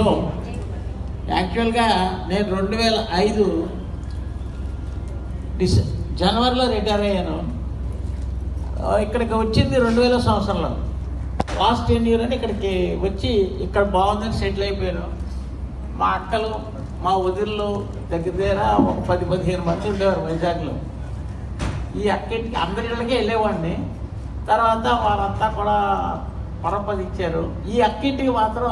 So యాక్చువల్గా నేను 2005 జనవరిలో రిటైర్ అయ్యాను. ఇక్కడికి వచ్చింది 2000 సంవత్సరంలో. లాస్ట్ 10 years అని ఇక్కడికి వచ్చి ఇక్కడ బాగుందని సెటిల్ అయిపోయాను. మా అక్కలు మా వదిళ్ళు దగ్గర ఒక 10-15 మంది ఉండేవారు వైజాగ్లో. ఈ అక్కింటికి అందరి ఇళ్ళకి వెళ్ళేవాడిని. తర్వాత వాళ్ళంతా కూడా పరపదించారు. ఈ అక్కింటికి మాత్రం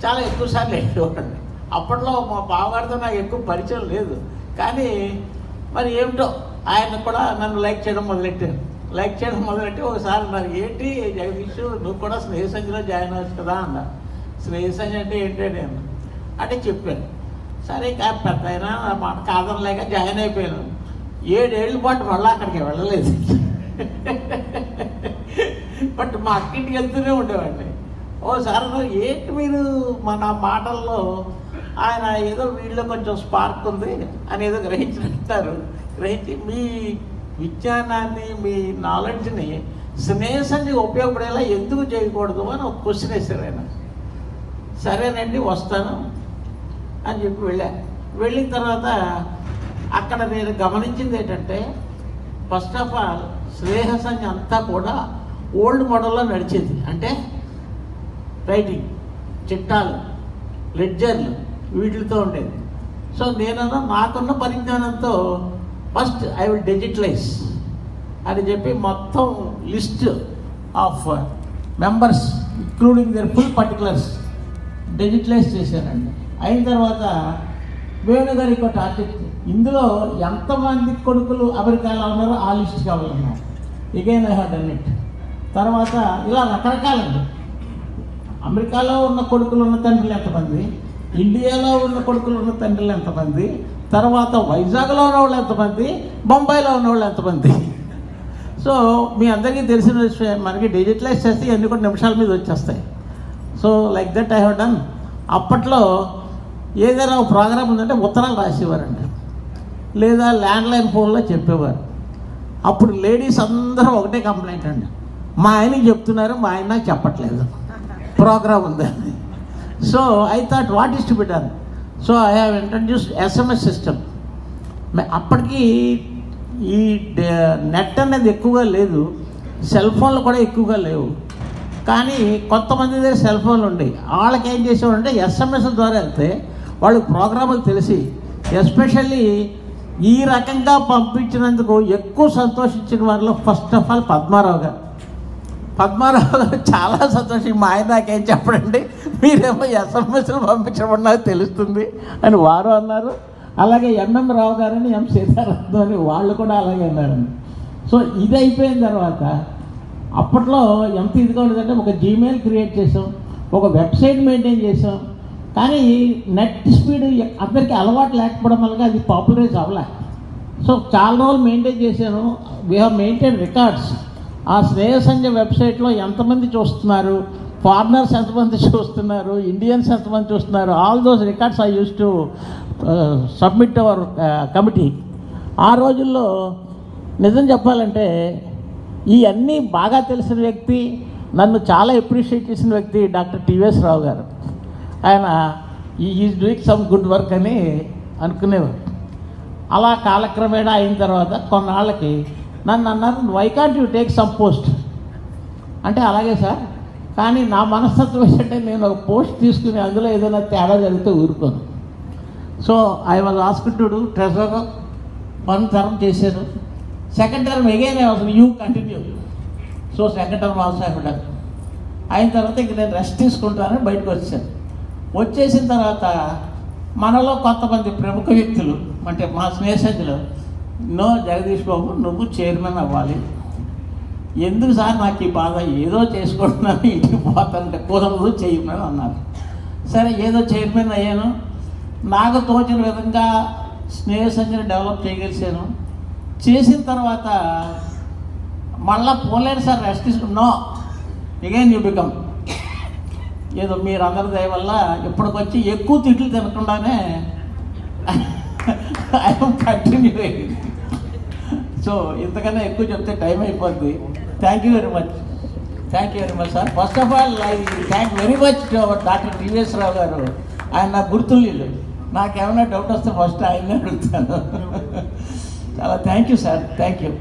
చాలా ఎక్కువ సార్లు వెళ్ళేవాడిని. అప్పట్లో మా బావగారితో నాకు ఎక్కువ పరిచయం లేదు, కానీ మరి ఏమిటో ఆయన కూడా నన్ను లైక్ చేయడం మొదలెట్టి ఒకసారి మరి ఏంటి జగదీష్ నువ్వు కూడా స్నేహ సంఖ్యలో జాయిన్ అవ్వచ్చు కదా అన్నా. స్నేహ సంఖ్య అంటే ఏంటంటే అంటే చెప్పాను. సరే పెద్ద అయినా నా మాట కాదనలేక జాయిన్ అయిపోయాను. 7 ఏళ్ళ పాటు మళ్ళీ అక్కడికి వెళ్ళలేదు. బట్ మా అక్కింటికి వెళ్తూనే ఉండేవాడిని. ఓసారి ఏంటి మీరు మన మాటల్లో ఆయన ఏదో వీళ్ళలో కొంచెం స్పార్క్ ఉంది అని ఏదో గ్రహించి మీ విజ్ఞానాన్ని మీ నాలెడ్జ్ని స్నేహంగా ఉపయోగపడేలా ఎందుకు చేయకూడదు అని ఒక క్వశ్చన్ వేశారు ఆయన. సరేనండి వస్తాను అని చెప్పి వెళ్ళిన తర్వాత అక్కడ నేను గమనించింది ఏంటంటే ఫస్ట్ ఆఫ్ ఆల్ స్నేహ సంఘం అంతా కూడా ఓల్డ్ మోడల్లో నడిచేది. అంటే రైటింగ్, చిట్టాలు, లెడ్జర్లు వీటితో ఉండేది. సో నేనన్నా నాకున్న పరిజ్ఞానంతో ఫస్ట్ ఐ విల్ డిజిటలైజ్ అని చెప్పి మొత్తం list of members including their full particulars digitalise చేశానండి. అయిన తర్వాత వేణు గారు ఇంకో టార్గెట్, ఇందులో ఎంతమంది కొడుకులు అమెరికాలో ఉన్నారో ఆ లిస్ట్ కావాలన్నారు. Again I have done it. తర్వాత ఇలా రకరకాలండి. అమెరికాలో ఉన్న కొడుకులు ఉన్న తండ్రులు ఎంతమంది, ఇండియాలో ఉన్న కొడుకులు ఉన్న తండ్రులు ఎంతమంది, తర్వాత వైజాగ్లో ఉన్న వాళ్ళు ఎంతమంది, బొంబాయిలో ఉన్న వాళ్ళు ఎంతమంది. సో మీ అందరికీ తెలిసిన విషయం, మనకి డిజిటలైజ్ చేస్తే ఎన్ని కొన్ని నిమిషాల మీద వచ్చేస్తాయి. So like that I have done. అప్పట్లో ఏదైనా ఒక ప్రోగ్రామ్ ఉందంటే ఉత్తరాలు రాసేవారండి, లేదా ల్యాండ్లైన్ ఫోన్లో చెప్పేవారు. అప్పుడు లేడీస్ అందరూ ఒకటే కంప్లైంట్ అండి, మా ఆయనకి చెప్తున్నారు, మా ఆయన నాకు చెప్పట్లేదు ప్రోగ్రామ్ ఉందని. So I thought what is to be done. So I have introduced SMS system. అప్పటికి ఈ నెట్ అనేది ఎక్కువగా లేదు, సెల్ ఫోన్లు కూడా ఎక్కువగా లేవు. కానీ కొంతమంది దగ్గర సెల్ ఫోన్లు ఉండేవి. వాళ్ళకి ఏం చేసేవాడంటే SMS ద్వారా వెళ్తే వాళ్ళకి ప్రోగ్రాములు తెలిసి, ఎస్పెషల్లీ ఈ రకంగా పంపించినందుకు ఎక్కువ సంతోషించిన వారిలో ఫస్ట్ ఆఫ్ ఆల్ పద్మారావు గారు చాలా సంతోషం. మా ఆయన నాకేం చెప్పడండి, మీరేమో SMSలు పంపించడం నాకు తెలుస్తుంది అని వారు అన్నారు. అలాగే MM రావు గారని, M సీతారాం అని వాళ్ళు కూడా అలాగే అన్నారండి. సో ఇది అయిపోయిన తర్వాత అప్పట్లో ఎంత ఇదిగా ఉండదంటే ఒక జీమెయిల్ క్రియేట్ చేసాం, ఒక వెబ్సైట్ మెయింటైన్ చేసాం. కానీ నెట్ స్పీడ్ అందరికీ అలవాటు లేకపోవడం వల్ల అది పాపులరైజ్ అవ్వలే. సో చాలా రోజులు మెయింటైన్ చేశాను. We have maintain records. ఆ స్నేహ సంఘ వెబ్సైట్లో ఎంతమంది చూస్తున్నారు, ఫారినర్స్ ఎంతమంది చూస్తున్నారు, ఇండియన్స్ ఎంతమంది చూస్తున్నారు, all those records I use to submit our committee. ఆ రోజుల్లో నిజం చెప్పాలంటే ఇవన్నీ బాగా తెలిసిన వ్యక్తి, నన్ను చాలా అప్రిషియేట్ చేసిన వ్యక్తి డాక్టర్ TVS రావు గారు. ఆయన is doing some good work అని అనుకునేవారు. అలా కాలక్రమేణా అయిన తర్వాత కొన్నాళ్ళకి నన్ను అన్నారు, why can't you take some post అంటే అలాగే సార్, కానీ నా మనస్తత్వం ఏంటంటే నేను ఒక పోస్ట్ తీసుకుని అందులో ఏదైనా తేడా జరిగితే ఊరుకోను. So I was asked to do treasurer. 1 term చేశాను. Second term again you continue. So second term also I done. అయిన తర్వాత ఇంక నేను రెస్ట్ తీసుకుంటానని బయటకు వచ్చాను. వచ్చేసిన తర్వాత మనలో కొంతమంది ప్రముఖ వ్యక్తులు అంటే మా స్నేహితులు, నో జగదీష్ బాబు నువ్వు చైర్మన్ అవ్వాలి. ఎందుకు సార్ నాకు ఈ బాధ, ఏదో చేసుకుంటున్నాను, ఇంటికి పోతానంటే కుదరదు చైర్మన్ అన్నారు. సరే ఏదో చైర్మన్ అయ్యాను. నాకు తోచిన విధంగా స్నేహ సంఘాన్ని డెవలప్ చేయగలిసాను. చేసిన తర్వాత మళ్ళీ పోలేడు సార్ రెస్ట్ తీసుకున్నా, అగైన్ యూ బికమ్. ఏదో మీరు అందరి దయ వల్ల ఇప్పటికొచ్చి ఎక్కువ తిట్లు తినకుండానే ఐఎమ్ కంటిన్యూయింగ్. సో ఇంతకన్నా ఎక్కువ చెప్తే టైం అయిపోద్ది. Thank you very much sir. First of all I thank very much to our doctor TVS Rao గారు ఆయన నాకు గుర్తులేదు. నాకేమైనా డౌట్ వస్తే ఫస్ట్ ఆయన్ని అడుగుతాను. చాలా thank you sir, thank you.